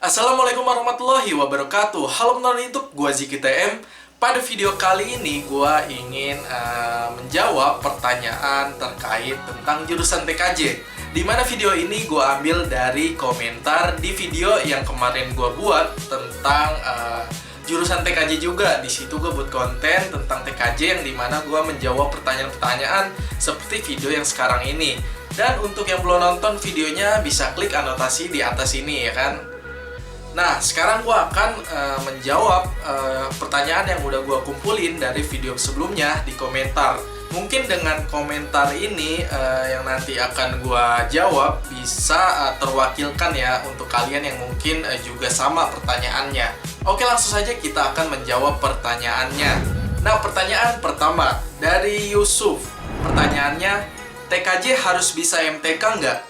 Assalamualaikum warahmatullahi wabarakatuh. Halo penonton YouTube, gua Ziki TM. Pada video kali ini gua ingin menjawab pertanyaan terkait tentang jurusan TKJ. Di mana video ini gua ambil dari komentar di video yang kemarin gua buat tentang jurusan TKJ juga. Di situ gua buat konten tentang TKJ yang dimana gua menjawab pertanyaan-pertanyaan seperti video yang sekarang ini. Dan untuk yang belum nonton videonya bisa klik anotasi di atas ini ya kan. Nah, sekarang gue akan menjawab pertanyaan yang udah gue kumpulin dari video sebelumnya di komentar. Mungkin dengan komentar ini yang nanti akan gue jawab bisa terwakilkan ya untuk kalian yang mungkin juga sama pertanyaannya. Oke, langsung saja kita akan menjawab pertanyaannya. Nah, pertanyaan pertama dari Yusuf. Pertanyaannya, TKJ harus bisa MTK nggak?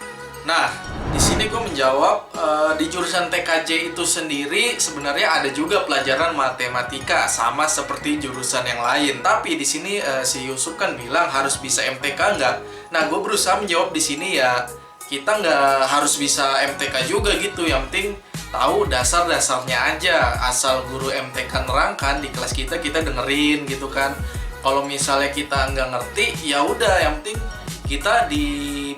Nah, di sini gue menjawab di jurusan TKJ itu sendiri sebenarnya ada juga pelajaran matematika sama seperti jurusan yang lain. Tapi di sini si Yusuf kan bilang harus bisa MTK nggak? Nah, gue berusaha menjawab di sini ya kita nggak harus bisa MTK juga gitu. Yang penting tahu dasar-dasarnya aja. Asal guru MTK nerangkan di kelas kita dengerin gitu kan. Kalau misalnya kita nggak ngerti ya udah, yang penting kita di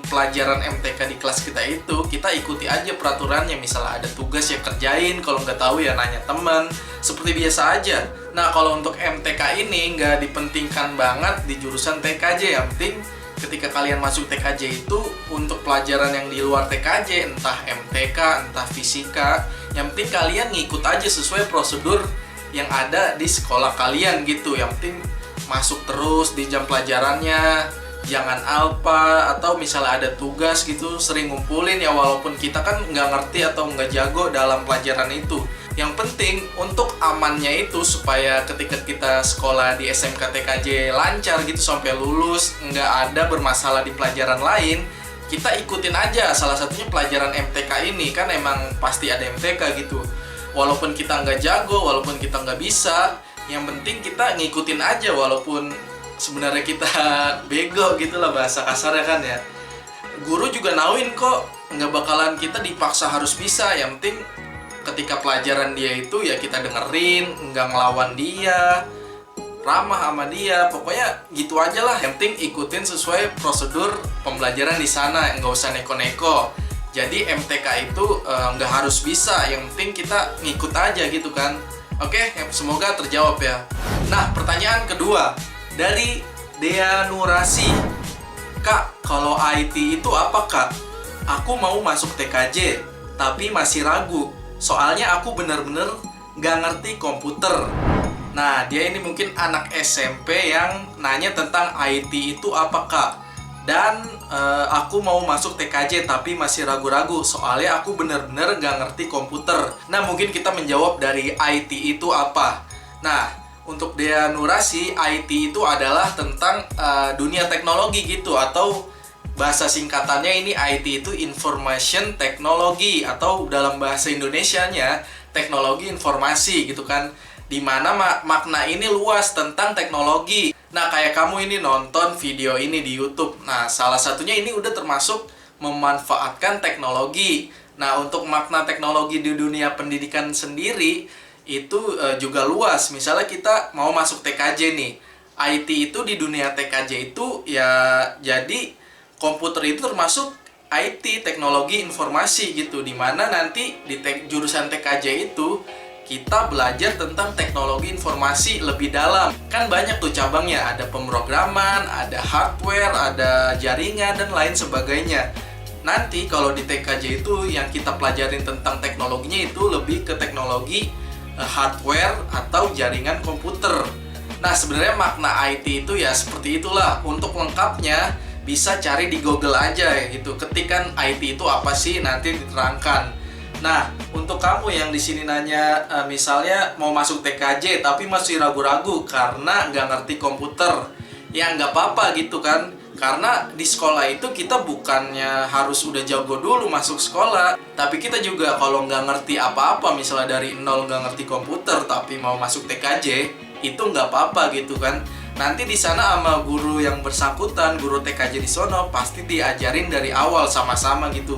pelajaran MTK di kelas kita itu kita ikuti aja peraturannya. Misalnya ada tugas ya kerjain, kalau nggak tahu ya nanya teman, seperti biasa aja. Nah, kalau untuk MTK ini nggak dipentingkan banget di jurusan TKJ. Yang penting ketika kalian masuk TKJ itu untuk pelajaran yang di luar TKJ, entah MTK, entah fisika, yang penting kalian ngikut aja sesuai prosedur yang ada di sekolah kalian gitu. Yang penting masuk terus di jam pelajarannya, jangan alpa, atau misalnya ada tugas gitu sering ngumpulin ya, walaupun kita kan nggak ngerti atau nggak jago dalam pelajaran itu. Yang penting untuk amannya itu supaya ketika kita sekolah di SMK TKJ lancar gitu sampai lulus, nggak ada bermasalah di pelajaran lain, kita ikutin aja salah satunya pelajaran MTK ini. Kan emang pasti ada MTK gitu, walaupun kita nggak jago, walaupun kita nggak bisa, yang penting kita ngikutin aja walaupun sebenarnya kita bego gitu lah bahasa kasarnya kan ya. Guru juga nauin kok, nggak bakalan kita dipaksa harus bisa. Yang penting ketika pelajaran dia itu ya kita dengerin, nggak ngelawan dia, ramah sama dia, pokoknya gitu aja lah. Yang penting ikutin sesuai prosedur pembelajaran di sana, nggak usah neko-neko. Jadi MTK itu nggak harus bisa, yang penting kita ngikut aja gitu kan. Oke, semoga terjawab ya. Nah, pertanyaan kedua dari Dea Nurasi. Kak, kalau IT itu apa kak? Aku mau masuk TKJ, tapi masih ragu. Soalnya aku bener-bener gak ngerti komputer. Nah, dia ini mungkin anak SMP yang nanya tentang IT itu apa kak? Dan aku mau masuk TKJ tapi masih ragu-ragu. Soalnya aku bener-bener gak ngerti komputer. Nah, mungkin kita menjawab dari IT itu apa. Nah, untuk Dea Nurasi, IT itu adalah tentang dunia teknologi gitu, atau bahasa singkatannya ini IT itu Information Technology, atau dalam bahasa Indonesianya teknologi informasi gitu kan. Dimana makna ini luas tentang teknologi. Nah, kayak kamu ini nonton video ini di YouTube. Nah, salah satunya ini udah termasuk memanfaatkan teknologi. Nah, untuk makna teknologi di dunia pendidikan sendiri itu juga luas. Misalnya kita mau masuk TKJ nih, IT itu di dunia TKJ itu ya jadi komputer itu termasuk IT, teknologi informasi gitu, dimana nanti di jurusan TKJ itu kita belajar tentang teknologi informasi lebih dalam. Kan banyak tuh cabangnya, ada pemrograman, ada hardware, ada jaringan dan lain sebagainya. Nanti kalau di TKJ itu yang kita pelajarin tentang teknologinya itu lebih ke teknologi hardware atau jaringan komputer. Nah, sebenarnya makna IT itu ya seperti itulah. Untuk lengkapnya bisa cari di Google aja ya gitu. Ketikan IT itu apa sih, nanti diterangkan. Nah, untuk kamu yang di sini nanya misalnya mau masuk TKJ tapi masih ragu-ragu karena nggak ngerti komputer, ya nggak apa-apa gitu kan. Karena di sekolah itu kita bukannya harus udah jago dulu masuk sekolah, tapi kita juga kalau nggak ngerti apa-apa, misalnya dari nol nggak ngerti komputer tapi mau masuk TKJ, itu nggak apa-apa gitu kan. Nanti di sana sama guru yang bersangkutan, guru TKJ di sono pasti diajarin dari awal sama-sama gitu.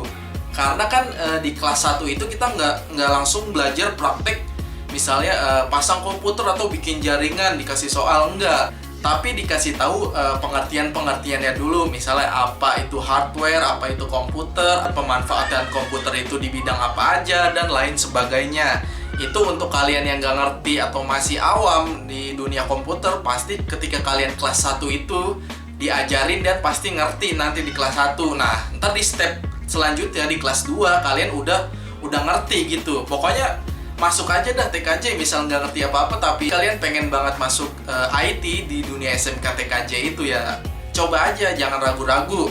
Karena kan di kelas 1 itu kita nggak langsung belajar praktek, misalnya pasang komputer atau bikin jaringan, dikasih soal, enggak. Tapi dikasih tahu pengertian-pengertiannya dulu, misalnya apa itu hardware, apa itu komputer, pemanfaatan komputer itu di bidang apa aja, dan lain sebagainya. Itu untuk kalian yang nggak ngerti atau masih awam di dunia komputer, pasti ketika kalian kelas 1 itu diajarin dan pasti ngerti nanti di kelas 1. Nah, ntar di step selanjutnya di kelas 2 kalian udah ngerti gitu. Pokoknya masuk aja dah TKJ, misal nggak ngerti apa-apa tapi kalian pengen banget masuk IT di dunia SMK TKJ itu, ya coba aja, jangan ragu-ragu.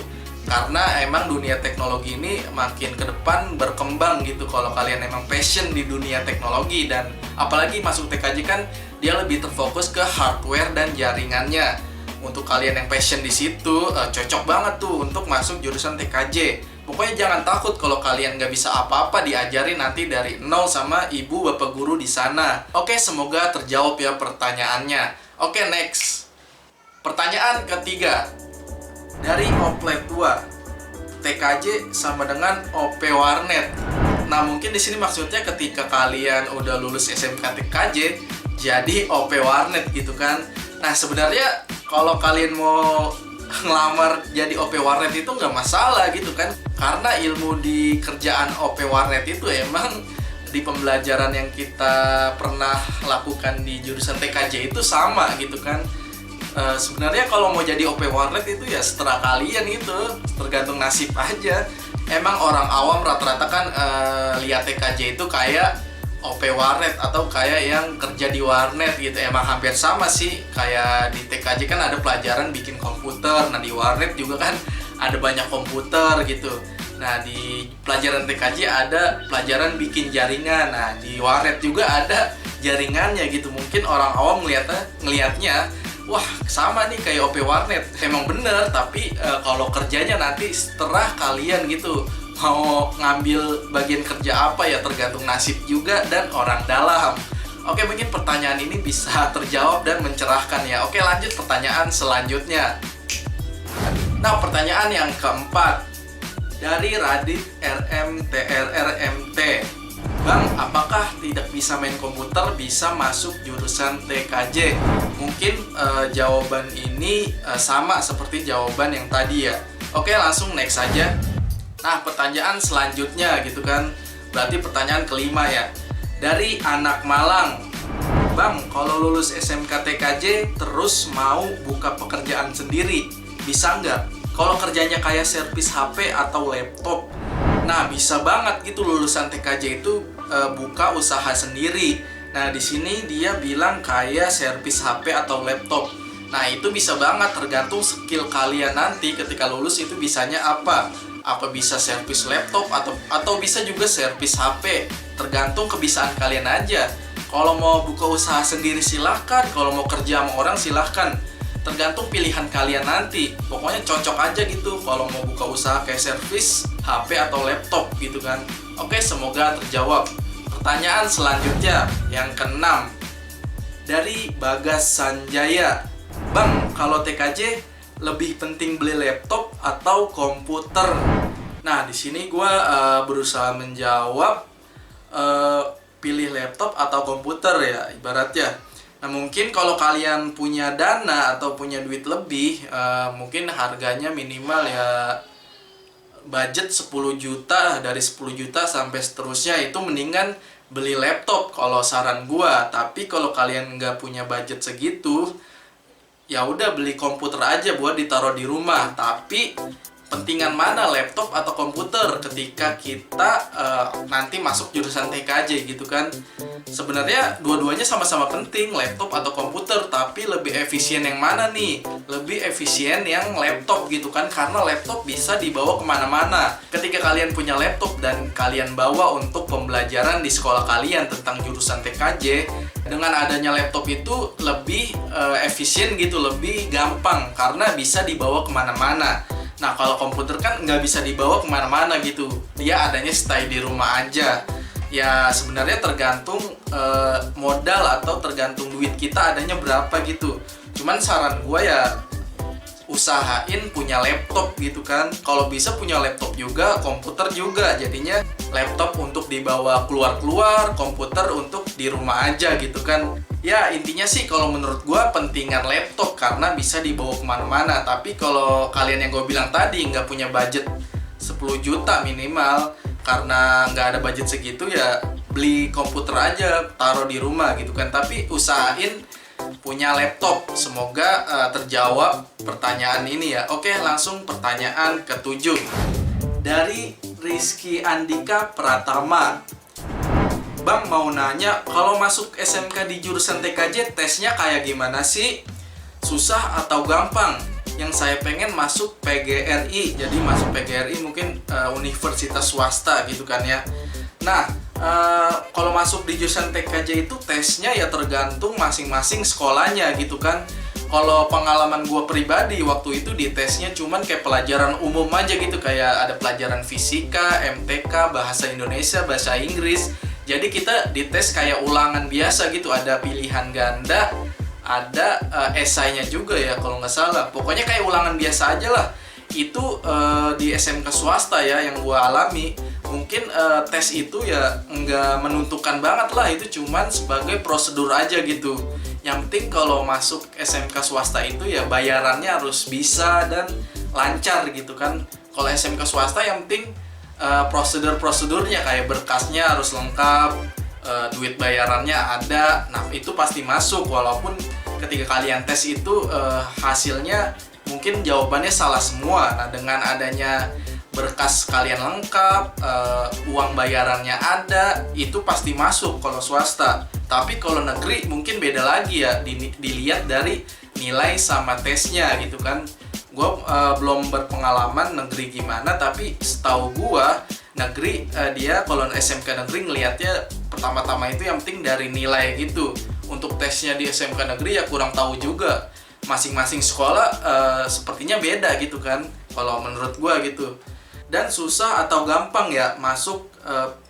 Karena emang dunia teknologi ini makin ke depan berkembang gitu kalau kalian emang passion di dunia teknologi. Dan apalagi masuk TKJ kan dia lebih terfokus ke hardware dan jaringannya. Untuk kalian yang passion di situ cocok banget tuh untuk masuk jurusan TKJ. Pokoknya jangan takut kalau kalian nggak bisa apa-apa, diajarin nanti dari nol sama ibu bapak guru di sana. Oke, semoga terjawab ya pertanyaannya. Oke, next. Pertanyaan ketiga. Dari Oplet 2, TKJ sama dengan OP Warnet. Nah, mungkin di sini maksudnya ketika kalian udah lulus SMK TKJ, jadi OP Warnet gitu kan. Nah, sebenarnya kalau kalian mau ngelamar jadi OP Warnet itu nggak masalah gitu kan, karena ilmu di kerjaan OP Warnet itu emang di pembelajaran yang kita pernah lakukan di jurusan TKJ itu sama gitu kan. Sebenarnya kalau mau jadi OP Warnet itu ya seterah kalian itu, tergantung nasib aja. Emang orang awam rata-rata kan lihat TKJ itu kayak OP Warnet atau kayak yang kerja di warnet gitu. Emang hampir sama sih, kayak di TKJ kan ada pelajaran bikin komputer. Nah, di warnet juga kan ada banyak komputer gitu. Nah, di pelajaran TKJ ada pelajaran bikin jaringan. Nah, di warnet juga ada jaringannya gitu. Mungkin orang awam ngelihatnya wah sama nih kayak OP Warnet. Emang bener, tapi kalau kerjanya nanti setelah kalian gitu mau ngambil bagian kerja apa ya tergantung nasib juga dan orang dalam. Oke, mungkin pertanyaan ini bisa terjawab dan mencerahkan ya. Oke, lanjut pertanyaan selanjutnya. Nah, pertanyaan yang keempat dari Radit RMTRRMT. Bang, apakah tidak bisa main komputer bisa masuk jurusan TKJ? Mungkin jawaban ini sama seperti jawaban yang tadi ya. Oke, langsung next aja. Nah, pertanyaan selanjutnya gitu kan, berarti pertanyaan kelima ya. Dari Anak Malang. Bang, kalau lulus SMK TKJ terus mau buka pekerjaan sendiri, bisa nggak? Kalau kerjanya kayak servis HP atau laptop. Nah, bisa banget gitu lulusan TKJ itu buka usaha sendiri. Nah, di sini dia bilang kayak servis HP atau laptop. Nah, itu bisa banget, tergantung skill kalian nanti ketika lulus itu bisanya apa. Apa bisa servis laptop atau bisa juga servis HP, tergantung kebiasaan kalian aja. Kalau mau buka usaha sendiri silahkan, kalau mau kerja sama orang silahkan, tergantung pilihan kalian nanti. Pokoknya cocok aja gitu kalau mau buka usaha kayak servis HP atau laptop gitu kan. Oke, semoga terjawab. Pertanyaan selanjutnya yang keenam dari Bagas Sanjaya. Bang, kalau TKJ lebih penting beli laptop atau komputer? Nah, di sini gue berusaha menjawab pilih laptop atau komputer ya, ibaratnya. Nah, mungkin kalau kalian punya dana atau punya duit lebih, mungkin harganya minimal ya budget 10 juta, dari 10 juta sampai seterusnya itu mendingan beli laptop kalau saran gue. Tapi kalau kalian nggak punya budget segitu, ya udah beli komputer aja buat ditaruh di rumah. Tapi pentingan mana, laptop atau komputer ketika kita nanti masuk jurusan TKJ gitu kan? Sebenarnya dua-duanya sama-sama penting, laptop atau komputer, tapi lebih efisien yang mana nih? Lebih efisien yang laptop gitu kan, karena laptop bisa dibawa kemana-mana. Ketika kalian punya laptop dan kalian bawa untuk pembelajaran di sekolah kalian tentang jurusan TKJ, dengan adanya laptop itu lebih efisien gitu, lebih gampang karena bisa dibawa kemana-mana. Nah, kalau komputer kan nggak bisa dibawa kemana-mana gitu, dia adanya stay di rumah aja. Ya sebenarnya tergantung modal atau tergantung duit kita adanya berapa gitu. Cuman saran gue ya usahain punya laptop gitu kan. Kalau bisa punya laptop juga, komputer juga. Jadinya laptop untuk dibawa keluar-keluar, komputer untuk di rumah aja gitu kan. Ya intinya sih kalau menurut gua pentingan laptop karena bisa dibawa kemana-mana. Tapi kalau kalian yang gue bilang tadi nggak punya budget 10 juta minimal, karena nggak ada budget segitu, ya beli komputer aja, taruh di rumah gitu kan. Tapi usahain punya laptop. Semoga terjawab pertanyaan ini ya. Oke, langsung pertanyaan ke-7 dari Rizky Andika Pratama. Bang, mau nanya, kalau masuk SMK di jurusan TKJ tesnya kayak gimana sih? Susah atau gampang? Yang saya pengen masuk PGRI. Jadi masuk PGRI mungkin universitas swasta gitu kan ya. Nah, kalau masuk di jurusan TKJ itu tesnya ya tergantung masing-masing sekolahnya gitu kan. Kalau pengalaman gue pribadi waktu itu di tesnya cuman kayak pelajaran umum aja gitu, kayak ada pelajaran fisika, MTK, bahasa Indonesia, bahasa Inggris. Jadi kita dites kayak ulangan biasa gitu, ada pilihan ganda, ada esainya juga ya kalau nggak salah. Pokoknya kayak ulangan biasa aja lah. Itu di SMK swasta ya yang gue alami. Mungkin tes itu ya nggak menentukan banget lah, itu cuman sebagai prosedur aja gitu. Yang penting kalau masuk SMK swasta itu ya bayarannya harus bisa dan lancar gitu kan. Kalau SMK swasta yang penting prosedur-prosedurnya kayak berkasnya harus lengkap, duit bayarannya ada. Nah itu pasti masuk, walaupun ketika kalian tes itu hasilnya mungkin jawabannya salah semua. Nah dengan adanya berkas kalian lengkap, uang bayarannya ada, itu pasti masuk kalau swasta. Tapi kalau negeri mungkin beda lagi ya, dilihat dari nilai sama tesnya gitu kan. Gue belum berpengalaman negeri gimana, tapi setahu gue negeri dia kalau SMK negeri ngelihatnya pertama-tama itu yang penting dari nilai gitu. Untuk tesnya di SMK negeri ya kurang tahu juga. Masing-masing sekolah sepertinya beda gitu kan, kalau menurut gue gitu. Dan susah atau gampang ya masuk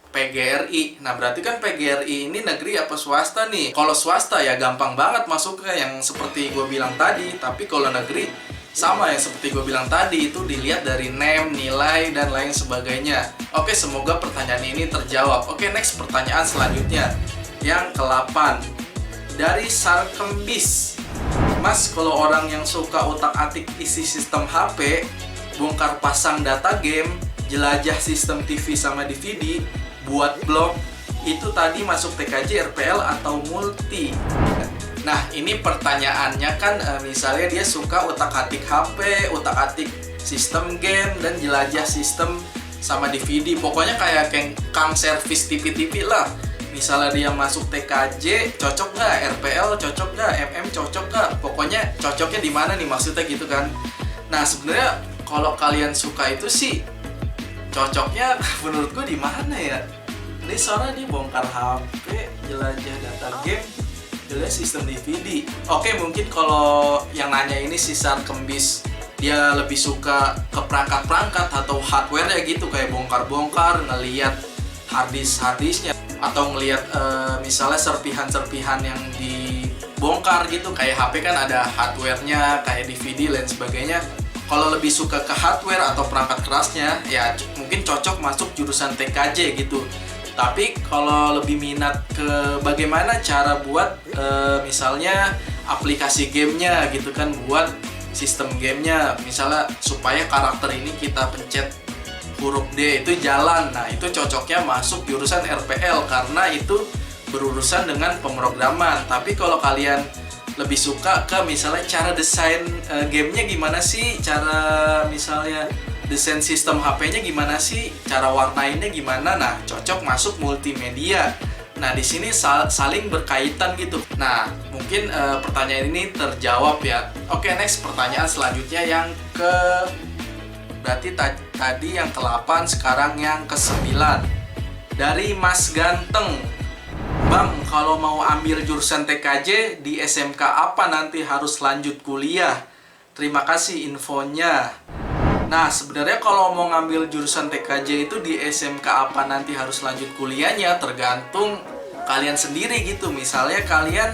PGRI. Nah berarti kan PGRI ini negeri apa swasta nih? Kalau swasta ya gampang banget masuknya yang seperti gue bilang tadi. Tapi kalau negeri sama yang seperti gue bilang tadi, itu dilihat dari NEM, nilai, dan lain sebagainya. Oke, semoga pertanyaan ini terjawab. Oke, next pertanyaan selanjutnya. Yang ke-8 dari Sarkembis. Mas, kalau orang yang suka utak-atik isi sistem HP, bongkar pasang data game, jelajah sistem TV sama DVD, buat blog, itu tadi masuk TKJ, RPL, atau multi? Nah, ini pertanyaannya kan misalnya dia suka utak-atik HP, utak-atik sistem game, dan jelajah sistem sama DVD. Pokoknya kayak kang servis TV-TV lah. Misalnya dia masuk TKJ, cocok nggak? RPL cocok nggak? MM cocok nggak? Pokoknya cocoknya di mana nih maksudnya gitu kan. Nah, sebenarnya kalau kalian suka itu sih cocoknya menurut gue di mana ya? Ini soalnya dia bongkar HP, jelajah data game, jelajah sistem DVD. Oke, mungkin kalau yang nanya ini si Sarkembis, dia lebih suka ke perangkat-perangkat atau hardware ya gitu, kayak bongkar-bongkar, ngelihat harddisknya, atau ngelihat misalnya serpihan-serpihan yang dibongkar gitu. Kayak HP kan ada hardware-nya, kayak DVD dan sebagainya. Kalau lebih suka ke hardware atau perangkat kerasnya, ya mungkin cocok masuk jurusan TKJ gitu. Tapi kalau lebih minat ke bagaimana cara buat misalnya aplikasi gamenya gitu kan, buat sistem gamenya, misalnya supaya karakter ini kita pencet huruf D itu jalan. Nah itu cocoknya masuk jurusan RPL karena itu berurusan dengan pemrograman. Tapi kalau kalian lebih suka ke misalnya cara desain gamenya gimana sih, cara misalnya desain sistem HP-nya gimana sih, cara warnainnya gimana, nah cocok masuk multimedia. Nah di sini saling berkaitan gitu. Nah mungkin pertanyaan ini terjawab ya. Oke, next pertanyaan selanjutnya yang ke, berarti tadi yang ke-8, sekarang yang ke-9 dari Mas Ganteng. Bang, kalau mau ambil jurusan TKJ di SMK apa nanti harus lanjut kuliah? Terima kasih infonya. Nah, sebenarnya kalau mau ngambil jurusan TKJ itu di SMK apa nanti harus lanjut kuliahnya tergantung kalian sendiri gitu. Misalnya kalian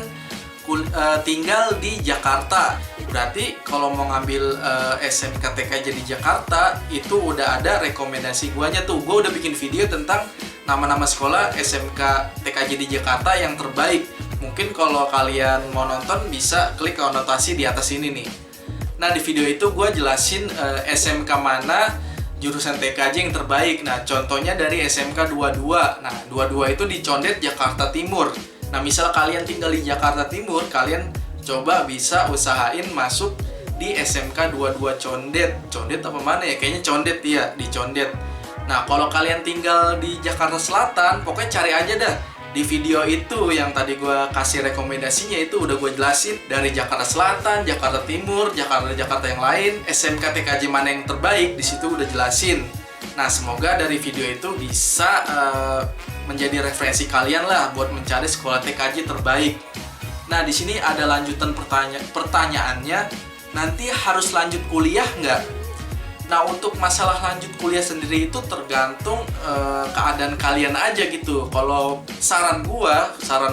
tinggal di Jakarta, Berarti kalau mau ngambil SMK TKJ di Jakarta, itu udah ada rekomendasi guanya tuh. Gue udah bikin video tentang nama-nama sekolah SMK TKJ di Jakarta yang terbaik. Mungkin kalau kalian mau nonton bisa klik anotasi di atas ini nih. Nah, di video itu gue jelasin SMK mana jurusan TKJ yang terbaik. Nah, contohnya dari SMK 22. Nah, 22 itu di Condet, Jakarta Timur. Nah, misal kalian tinggal di Jakarta Timur, kalian coba bisa usahain masuk di SMK 22 Condet. Condet apa mana ya? Kayaknya Condet ya, di Condet. Nah, kalau kalian tinggal di Jakarta Selatan, pokoknya cari aja dah. Di video itu yang tadi gue kasih rekomendasinya itu udah gue jelasin dari Jakarta Selatan, Jakarta Timur, Jakarta yang lain, SMK TKJ mana yang terbaik, di situ udah jelasin. Nah, semoga dari video itu bisa menjadi referensi kalian lah buat mencari sekolah TKJ terbaik. Nah, di sini ada lanjutan pertanyaannya, nanti harus lanjut kuliah nggak? Nah, untuk masalah lanjut kuliah sendiri itu tergantung keadaan kalian aja gitu. Kalau saran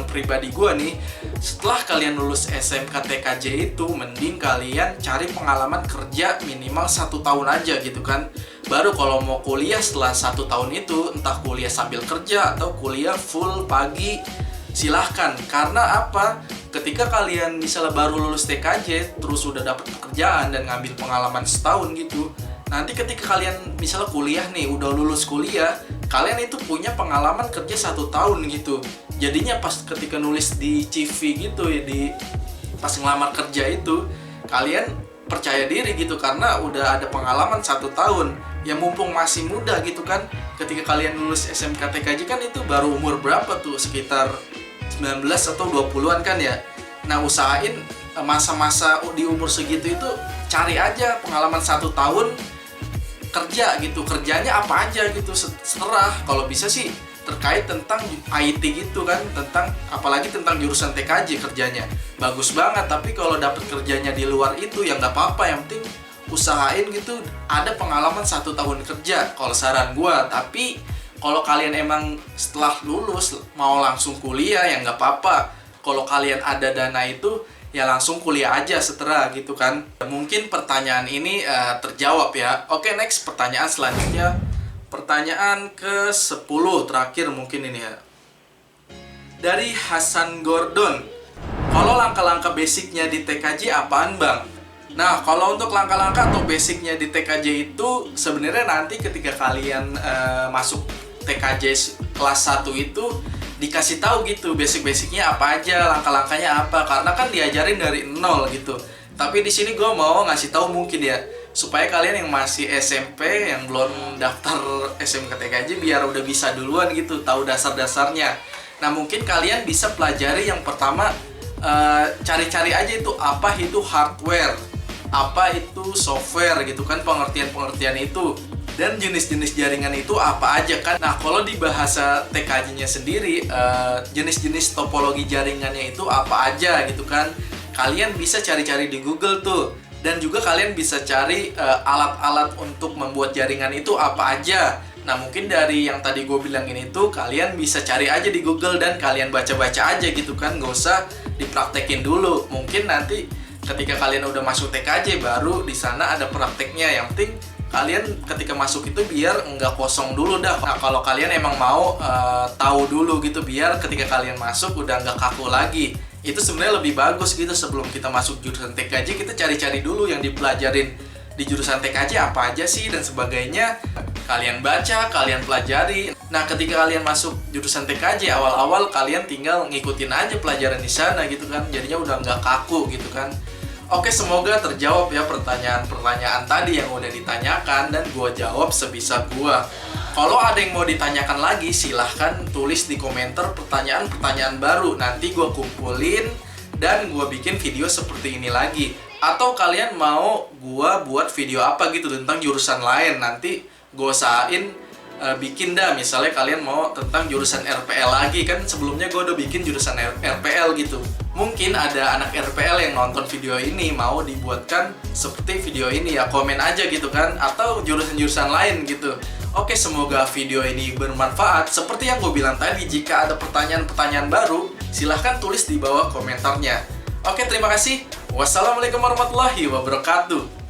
pribadi gua nih, setelah kalian lulus SMK TKJ itu, mending kalian cari pengalaman kerja minimal 1 tahun aja gitu kan. Baru kalau mau kuliah setelah 1 tahun itu, entah kuliah sambil kerja atau kuliah full pagi, silahkan. Karena apa? Ketika kalian misalnya baru lulus TKJ, terus udah dapat pekerjaan dan ngambil pengalaman setahun gitu, nanti ketika kalian misalnya kuliah nih, udah lulus kuliah, kalian itu punya pengalaman kerja 1 tahun gitu. Jadinya pas ketika nulis di CV gitu ya, pas ngelamar kerja itu, kalian percaya diri gitu karena udah ada pengalaman 1 tahun. Ya mumpung masih muda gitu kan, ketika kalian lulus SMK TKJ kan itu baru umur berapa tuh, sekitar 19 atau 20-an kan ya. Nah, usahain masa-masa di umur segitu itu cari aja pengalaman 1 tahun kerja gitu. Kerjanya apa aja gitu, seterah. Kalau bisa sih terkait tentang IT gitu kan, apalagi tentang jurusan TKJ kerjanya. Bagus banget, tapi kalau dapet kerjanya di luar itu ya nggak apa-apa, yang penting usahain gitu ada pengalaman 1 tahun kerja kalau saran gua. Tapi kalau kalian emang setelah lulus mau langsung kuliah ya nggak apa-apa. Kalau kalian ada dana itu ya langsung kuliah aja setelah gitu kan. Mungkin pertanyaan ini terjawab ya. Oke, next pertanyaan selanjutnya. Pertanyaan ke-10 terakhir mungkin ini ya. Dari Hasan Gordon. Kalau langkah-langkah basicnya di TKJ apaan bang? Nah, kalau untuk langkah-langkah atau basicnya di TKJ itu sebenarnya nanti ketika kalian masuk TKJ kelas 1 itu dikasih tahu gitu basic-basicnya apa aja, langkah-langkahnya apa, karena kan diajarin dari nol gitu. Tapi di sini gue mau ngasih tahu mungkin ya, supaya kalian yang masih SMP yang belum daftar SMK TKJ biar udah bisa duluan gitu, tahu dasar-dasarnya. Nah, mungkin kalian bisa pelajari yang pertama, cari-cari aja itu apa itu hardware, apa itu software gitu kan, pengertian-pengertian itu. Dan jenis-jenis jaringan itu apa aja kan. Nah, kalau di bahasa TKJ-nya sendiri, jenis-jenis topologi jaringannya itu apa aja gitu kan. Kalian bisa cari-cari di Google tuh. Dan juga kalian bisa cari alat-alat untuk membuat jaringan itu apa aja. Nah, mungkin dari yang tadi gue bilangin itu, kalian bisa cari aja di Google dan kalian baca-baca aja gitu kan. Nggak usah dipraktekin dulu. Mungkin nanti ketika kalian udah masuk TKJ, baru di sana ada prakteknya. Yang penting kalian ketika masuk itu biar nggak kosong dulu dah. Nah, kalau kalian emang mau tahu dulu gitu, biar ketika kalian masuk udah nggak kaku lagi. Itu sebenarnya lebih bagus gitu. Sebelum kita masuk jurusan TKJ, kita cari-cari dulu yang dipelajarin di jurusan TKJ apa aja sih dan sebagainya. Kalian baca, kalian pelajari. Nah, ketika kalian masuk jurusan TKJ, awal-awal kalian tinggal ngikutin aja pelajaran di sana gitu kan. Jadinya udah nggak kaku gitu kan. Oke, semoga terjawab ya pertanyaan-pertanyaan tadi yang udah ditanyakan, dan gue jawab sebisa gue. Kalau ada yang mau ditanyakan lagi, silahkan tulis di komentar pertanyaan-pertanyaan baru. Nanti gue kumpulin dan gue bikin video seperti ini lagi. Atau kalian mau gue buat video apa gitu tentang jurusan lain, nanti gue usahain bikin dah. Misalnya kalian mau tentang jurusan RPL lagi, kan sebelumnya gue udah bikin jurusan RPL gitu. Mungkin ada anak RPL yang nonton video ini mau dibuatkan seperti video ini ya, komen aja gitu kan. Atau jurusan-jurusan lain gitu. Oke, semoga video ini bermanfaat. Seperti yang gue bilang tadi, jika ada pertanyaan-pertanyaan baru, silahkan tulis di bawah komentarnya. Oke, terima kasih. Wassalamualaikum warahmatullahi wabarakatuh.